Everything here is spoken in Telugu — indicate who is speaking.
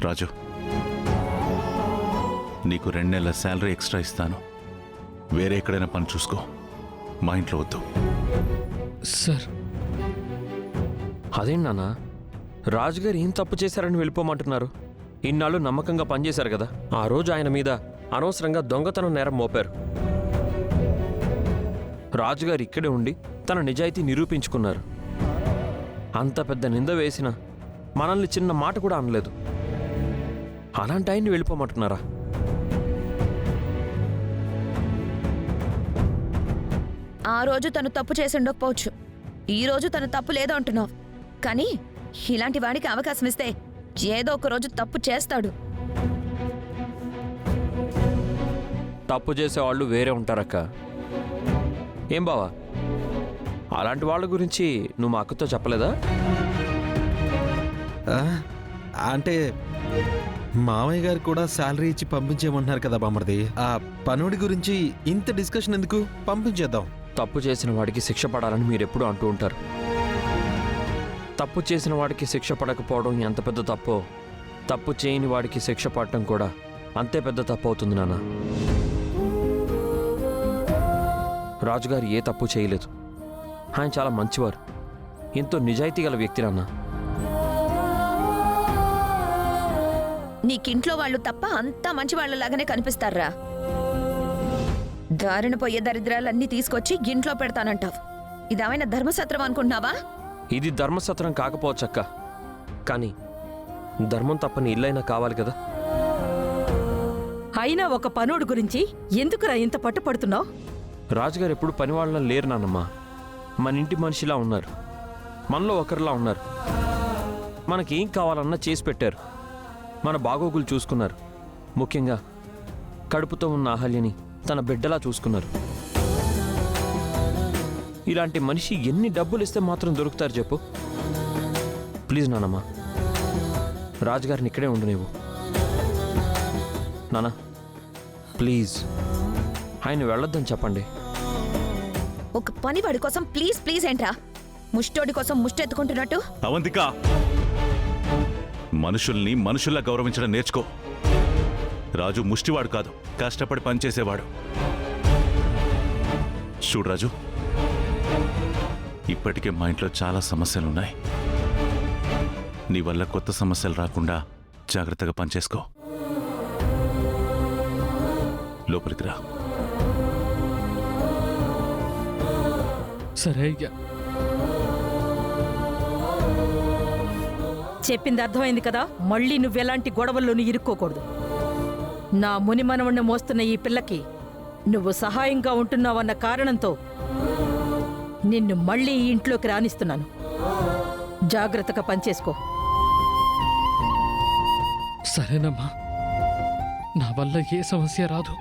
Speaker 1: రాజు, నీకు 2 నెలల శాలరీ ఎక్స్ట్రా ఇస్తాను. వేరే ఎక్కడైనా పని చూసుకో, మా ఇంట్లో వద్దు.
Speaker 2: సార్,
Speaker 3: అదేంటి నాన్న, రాజుగారు ఏం తప్పు చేశారని వెళ్ళిపోమంటున్నారు? ఇన్నాళ్ళు నమ్మకంగా పనిచేశారు కదా. ఆ రోజు ఆయన మీద అనవసరంగా దొంగతనం నేరం మోపారు. రాజుగారు ఇక్కడే ఉండి తన నిజాయితీ నిరూపించుకున్నారు. అంత పెద్ద నింద వేసిన మనల్ని చిన్న మాట కూడా అనలేదు. అలాంటి ఆయన్ని వెళ్ళిపోమంటున్నారా?
Speaker 4: ఆ రోజు తను తప్పు చేసి ఉండకపోవచ్చు, ఈ రోజు తను తప్పు లేదు అంటున్నావు. కానీ ఇలాంటి వాడికి అవకాశం ఇస్తే ఏదో ఒక రోజు తప్పు చేస్తాడు.
Speaker 3: తప్పు చేసేవాళ్ళు వేరే ఉంటారక్క. ఏం బావా, అలాంటి వాళ్ళ గురించి నువ్వు మా అక్కతో చెప్పలేదా?
Speaker 2: అంటే మామయ్య గారు కూడా శాలరీ ఇచ్చి పంపించేయమంటున్నారు కదా బామ్మర్ది. ఆ పనుడి గురించి ఇంత డిస్కషన్ ఎందుకు? పంపించేద్దాం.
Speaker 3: తప్పు చేసిన వాడికి శిక్ష పడాలని మీరెప్పుడూ అంటూ ఉంటారు. తప్పు చేసిన వాడికి శిక్ష పడకపోవడం ఎంత పెద్ద తప్పో, తప్పు చేయని వాడికి శిక్ష పడటం కూడా అంతే పెద్ద తప్పు అవుతుంది నాన్న. రాజుగారు ఏ తప్పు చేయలేదు. ఆయన చాలా మంచివారు, ఎంతో నిజాయితీ గల వ్యక్తి నాన్న.
Speaker 4: నీకింట్లో వాళ్ళు తప్ప అంతా మంచి వాళ్ళలాగానే కనిపిస్తారా? దారిన పోయే దరిద్రాలన్నీ తీసుకొచ్చి ఇంట్లో పెడతానంటావు. ఇదేమైనా ధర్మసత్రం అనుకుంటున్నావా?
Speaker 3: ఇది ధర్మసత్రం కాకపోవచ్చక్క, కానీ ధర్మం తప్పని ఇల్లైనా కావాలి కదా.
Speaker 5: అయినా ఒక పనోడు గురించి ఎందుకురా ఇంత పట్టుపడుతున్నావు?
Speaker 3: రాజుగారు ఎప్పుడు పని వాళ్ళని లేరు నాన్నమ్మ. మన ఇంటి మనిషిలా ఉన్నారు, మనలో ఒకరిలా ఉన్నారు. మనకేం కావాలన్నా చేసి పెట్టారు, మన బాగోగులు చూసుకున్నారు. ముఖ్యంగా కడుపుతో ఉన్న అహల్యని తన బిడ్డలా చూసుకున్నారు. ఇలాంటి మనిషి ఎన్ని డబ్బులు ఇస్తే మాత్రం దొరుకుతారు చెప్పు? ప్లీజ్ నానమ్మ, రాజుగారిని ఇక్కడే ఉండు నీవు. నాన్న ప్లీజ్, ఆయన వెళ్ళొద్దని చెప్పండి.
Speaker 4: ఒక పనివాడి కోసం ప్లీజ్ ప్లీజ్ ఏంట్రా? ముష్టోడి కోసం ముష్టెత్తుకుంటున్నట్టు.
Speaker 1: అవంతిక, మనుషుల్ని మనుషుల్లా గౌరవించడం నేర్చుకో. రాజు ముష్టివాడు కాదు, కష్టపడి పనిచేసేవాడు. చూడు రాజు, ఇప్పటికే మా ఇంట్లో చాలా సమస్యలున్నాయి. నీ వల్ల కొత్త సమస్యలు రాకుండా జాగ్రత్తగా పనిచేసుకో. లోపలికి రా.
Speaker 2: సరే అయ్యా.
Speaker 5: చెప్పింది అర్థమైంది కదా. మళ్ళీ నువ్వెలాంటి గొడవల్లోనూ ఇరుక్కోకూడదు. నా మునిమనవణ్ణి మోస్తున్న ఈ పిల్లకి నువ్వు సహాయంగా ఉంటున్నావన్న కారణంతో నిన్ను మళ్ళీ ఈ ఇంట్లోకి రానిస్తున్నాను. జాగ్రత్తగా పనిచేసుకో.
Speaker 2: సరేనమ్మా, నా వల్ల ఏ సమస్య రాదు.